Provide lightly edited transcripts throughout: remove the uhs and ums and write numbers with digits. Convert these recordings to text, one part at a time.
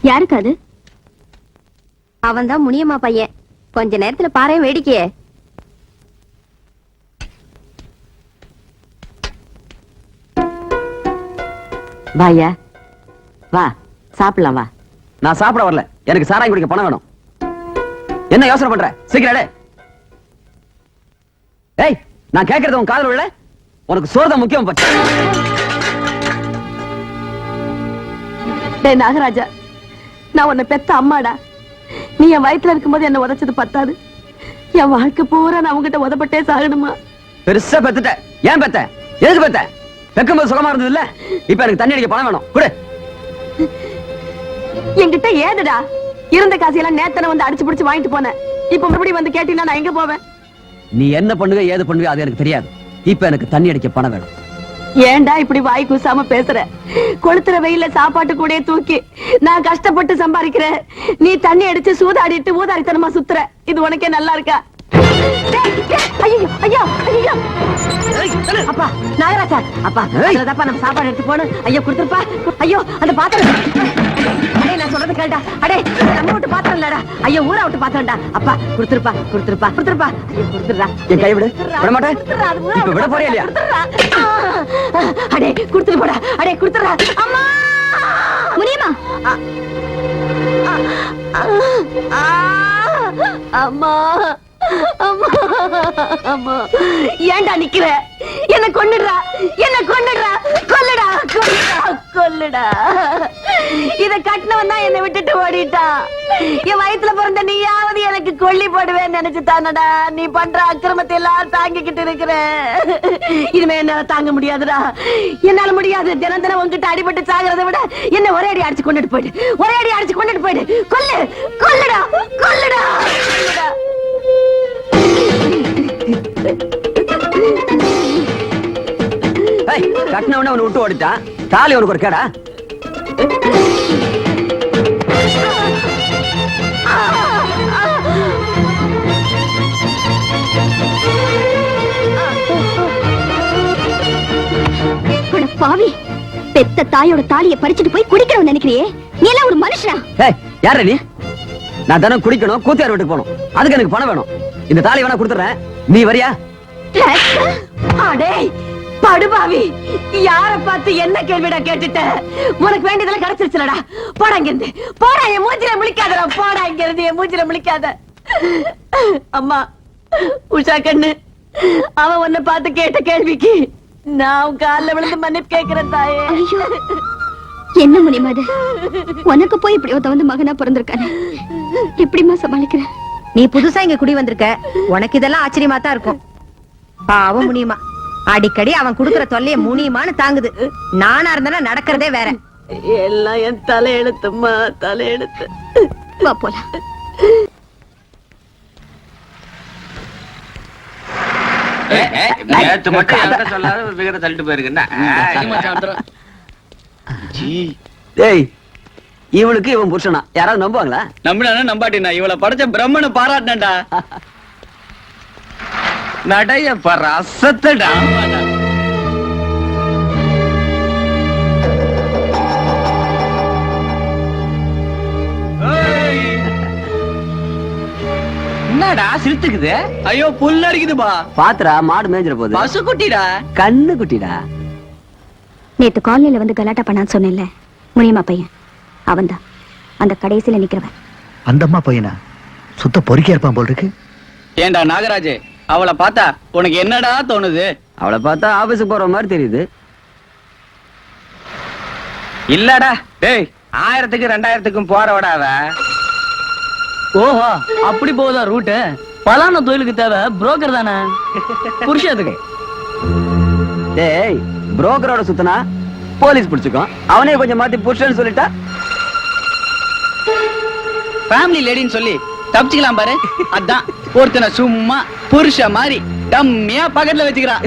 யாருக்கு அது? அவன் தான் முனியம்மா பையன். கொஞ்ச நேரத்துல பாரு வேடிக்கையே. வாயா, வா சாப்பிடலாம் வா. நான் சாப்பிட வரல, எனக்கு சாராயம் குடிக்க பணம் வேணும். என்ன யோசனை பண்ற? சீக்கிரம் ஏய், நான் கேட்கறது உன் காதல் விழ. உனக்கு சோறு முக்கியம். பச்சை டேய் நாகராஜா, நான் உன்னை பெத்த அம்மாடா. நீ என் வயிற்றுல இருக்கும்போது என்ன உதைச்சது பத்தாது, என் வாழ்க்கை பூரா நான் உங்ககிட்ட உதப்பட்டே சாகணுமா? பெருசா பெத்துட்ட. ஏன் பெத்த? எதுக்கு பெத்த? பெக்கும்போது சுகமா இருந்தது இல்ல? இப்ப எனக்கு தண்ணி அடிக்க பணம் வேணும். குடு. என்கிட்ட ஏதுடா? இருந்த காசையெல்லாம் நேத்தனை வந்து அடிச்சு பிடிச்சு வாங்கிட்டு போனேன். இப்ப மறுபடியும் வந்து கேட்டீங்கன்னா நான் எங்க போவேன்? நீ என்ன பண்ணுவ ஏது பண்ணுவ அது எனக்கு தெரியாது. இப்ப எனக்கு தண்ணி அடிக்க பணம் வேணும். ஏன்டா இப்படி வாய் கூசாம பேசுற? கொளுத்துற வெயில சாப்பாட்டு கூட தூக்கி நான் கஷ்டப்பட்டு சம்பாதிக்கிறேன். நீ தண்ணி அடிச்சு சூதாடிட்டு ஊதாரித்தனமா சுத்துற. இது உனக்கே நல்லா இருக்கா? ஐயோ ஐயோ ஐயோ! அப்பா நாகராஜா, அப்பா அதுலதாப்பா நம்ம சாப்பாடு எடுத்து போன. ஐயோ கொடுத்துருப்பா. ஐயோ அந்த பாத்திரம். அடே நான் சொல்றது கேளுடா. அடே நம்ம விட்டு பாத்திரம் இல்லடா. ஐயோ ஊரா விட்டு பாத்திரம்டா. அப்பா கொடுத்துருப்பா கொடுத்துருப்பா கொடுத்துருப்பா. ஐயோ கொடுத்துடுறா. என் கை விடு. விட மாட்டேன். இப்ப விட போறியா இல்லையா? அடே கொடுத்துட்டு போடா. அடே கொடுத்துடுறா. அம்மா முனியம்மா, அம்மா அம்மா அம்மா, ஏன்டா நிக்கிற? என்ன கொன்னுடுறா, என்ன கொன்னுடுறா, கொல்லுடா கொல்லுடா கொல்லுடா. இத கட்டினவன் தான் என்னை விட்டுட்டு ஓடிட்டா. என் வயித்துல பிறந்த நீயாவது எனக்கு கொல்லி போடுவேன்னு நினைச்சு தானடா நீ பண்ற அக்கிரமத்தை எல்லாம் தாங்கிக்கிட்டு இருக்கிற. இனிமே என்னால தாங்க முடியாதுடா, என்னால முடியாது. தினம் தினம் உங்ககிட்ட அடிபட்டு சாகிறத விட என்ன ஒரே அடி அடிச்சு கொண்டுட்டு போயிடு, ஒரே அடி அடிச்சு கொண்டுட்டு போயிடு. கொல்லு கொல்லுடா கொல்லுடா கொல்லுடா. கட்டினவன அவனை விட்டு ஓடிட்டான். தாலி உனக்கு ஒரு கேடா? பாவி, பெத்த தாயோட தாலியை பறிச்சுட்டு போய் குடிக்கிறவன் நினைக்கிறியே? நீ எல்லாம் ஒரு மனுஷனா? யார நீ? நான் தினம் குடிக்கணும், கூத்தியார் வீட்டுக்கு போகணும். அதுக்கு எனக்கு பணம் வேணும். இந்த தாலி வேணா கொடுத்துறேன், நீ வரியா? அடே படுபாவி, யார பார்த்து என்ன கேள்விடா கேட்டுட்ட? உனக்கு வேண்டியதெல்லாம் கிடைச்சிருச்சுலடா. போடா இங்க இருந்து, போடா. என் மூஞ்சில முழிக்காதடா. போடா இங்க இருந்து, என் மூஞ்சில முழிக்காத. அம்மா உஷா கண்ணு, அவன் உன்னை பார்த்து கேட்ட கேள்விக்கு நான் காலில் விழுந்து மன்னிப்பு கேட்கிறேன் தாயே. என்ன முனியம்மா அது? உனக்கு போய் இப்படி வந்து மகனா பிறந்திருக்கானே, எப்படிமா சமாளிக்கிற? நீ புதுசா இங்க குடி வந்திருக்க, உனக்கு இதெல்லாம் ஆச்சரியமா தான் இருக்கும். பாவம் முனியம்மா, அடிக்கடி அவன் குடுக்கற தொல்லைய முனியமான்னு தாங்குது. நானா இருந்தா நடக்கிறதே வேற. எல்லாம் என் தலையெழுத்துமா, தலையெழுத்து. வா போலாம். நேத்து மட்டும் என்கிட்ட சொல்லாத விகட தள்ளிட்டு போயிருக்குன்னா இவளுக்கு இவன் புருஷனா? யாராவது நம்புவாங்களா? நம்பினா நம்பாட்டினா, இவளை படைச்ச பிரம்மனை பாராட்டினடா. நடைய பாரு, அசத்தடா. என்னடா சிரித்துக்குது? ஐயோ புல் அடிக்குதுபா. பாத்துரா, மாடு மேய்ஞ்சிட போகுது. பசு குட்டிடா, கண்ணு குட்டிடா. நேத்து காலனில வந்து கலாட்டா பண்ணான்னு சொன்னேன்ல, முனியம்மா பையன் அவன்தான் அந்த கடைசியில நிக்கிறவன். அந்த அம்மா பையனா? சுத்த பொறுக்கியா இருப்பான் போல் இருக்கு. ஏண்டா நாகராஜ், அவளை பார்த்தா உனக்கு என்னடா தோணுது? அவளை பார்த்தா ஆபீஸுக்கு போற மாதிரி தெரியுது. இல்லடா டேய், 1000க்கும் 2000க்கும் போறவடா அவ. ஓஹோ, அப்படி போதா ரூட்? பலான தொழிலுக்கு தேவை புரோக்கர் தானே, புருஷத்துக்கு. டேய், புரோக்கரோட சுத்தனா போலீஸ் பிடிச்சுக்கோ. அவனே கொஞ்சம் மாத்தி புருஷன்னு சொல்லிட்டா ஃபேமிலி லேடின்னு சொல்லி தப்பிச்சுக்கலாம் பாரு. அதான் ஒருத்தனை சும்மா புருஷ மாதிரி டம்மியா பக்கத்துல வச்சுக்கிறான்.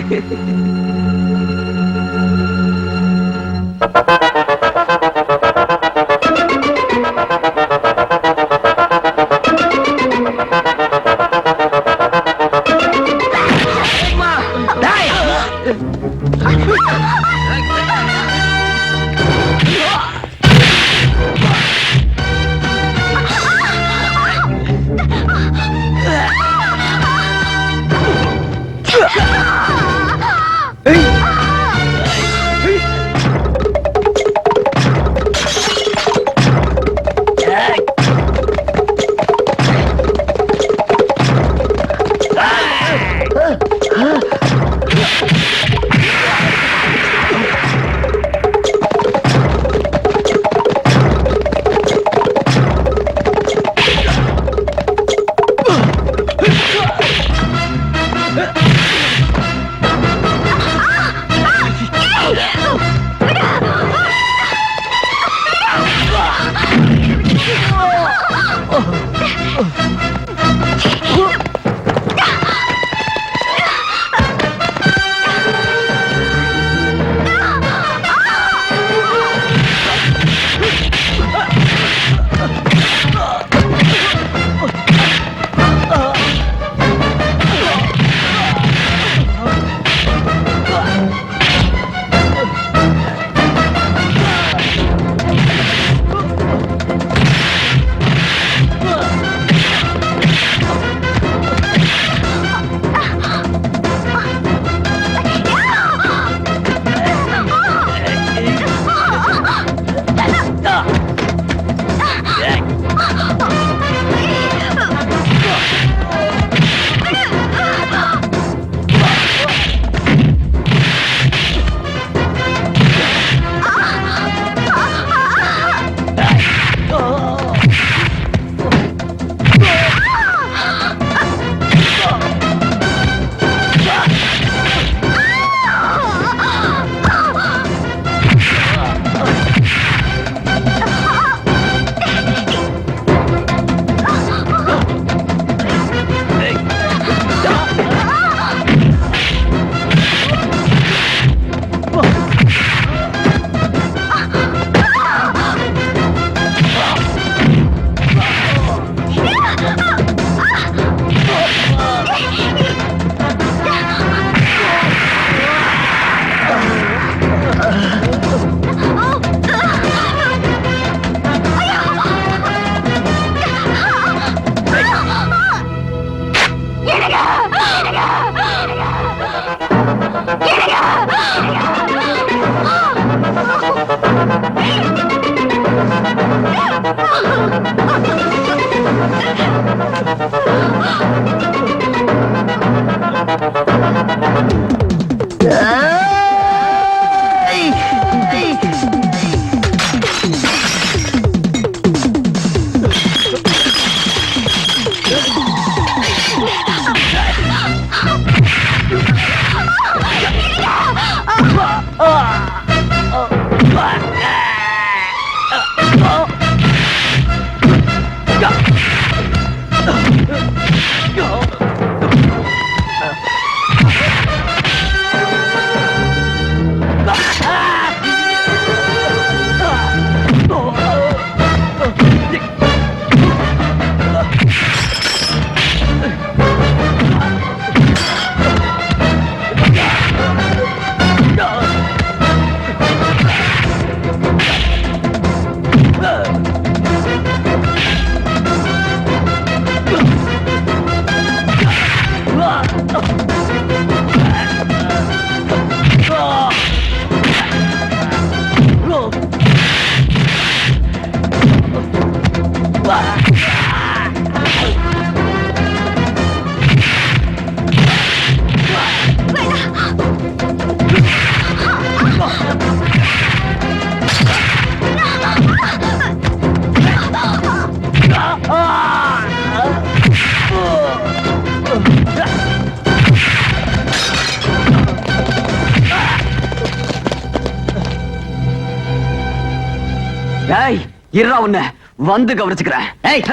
ஏய் இருடா உன்னை வந்து கவனிச்சுக்கிறேன். ஏய்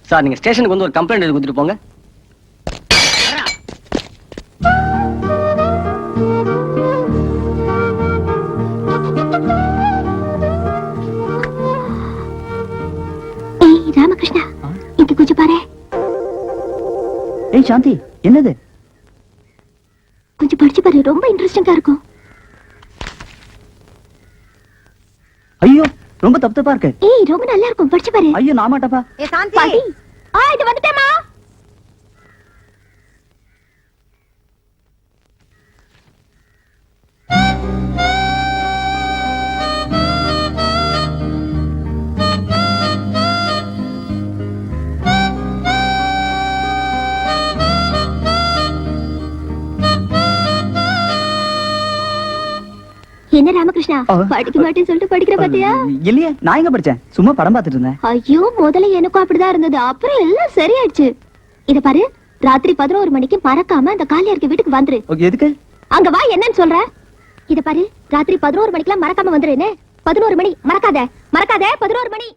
சார், நீங்க ஸ்டேஷனுக்கு வந்து ஒரு கம்ப்ளைண்ட் எழுதி கொடுத்துட்டு போங்க. ஏய் ராமகிருஷ்ணா, இங்க கொஞ்சம் பாரு. ஏய் சாந்தி, என்னது? கொஞ்சம் பாரு. படிச்சு பாரு, ரொம்ப இன்ட்ரெஸ்டிங்கா இருக்கும். ஐயோ ரொம்ப தப்பு தப்பா இருக்கு. ஏய், ரொம்ப நல்லா இருக்கும், படிச்சு பாரு. ஐயோ நான் மாட்டப்பா. ஏ சாந்தி, பாட்டி, இது வந்துட்டேமா. என்ன ராமகிருஷ்ணா, படிக்க மாட்டேன்னு சொல்லிட்டு படிக்கிற பாத்தியா? இல்லையே, நான் எங்க படிச்சேன், சும்மா படம் பார்த்துட்டு இருந்தேன். ஐயோ, முதல்ல எனக்கும் அப்படிதான் இருந்தது, அப்புறம் எல்லாம் சரியாயிடுச்சு. இத பாரு, ராத்திரி 11 மணிக்கு மறக்காம அந்த காலியாருக்கு வீட்டுக்கு வந்துரு. எதுக்கு? அங்க வா, என்னன்னு சொல்ற? இத பாரு, ராத்திரி 11 மணிக்கெல்லாம் மறக்காம வந்துரு. 11 மணி மறக்காத, 11 மணி.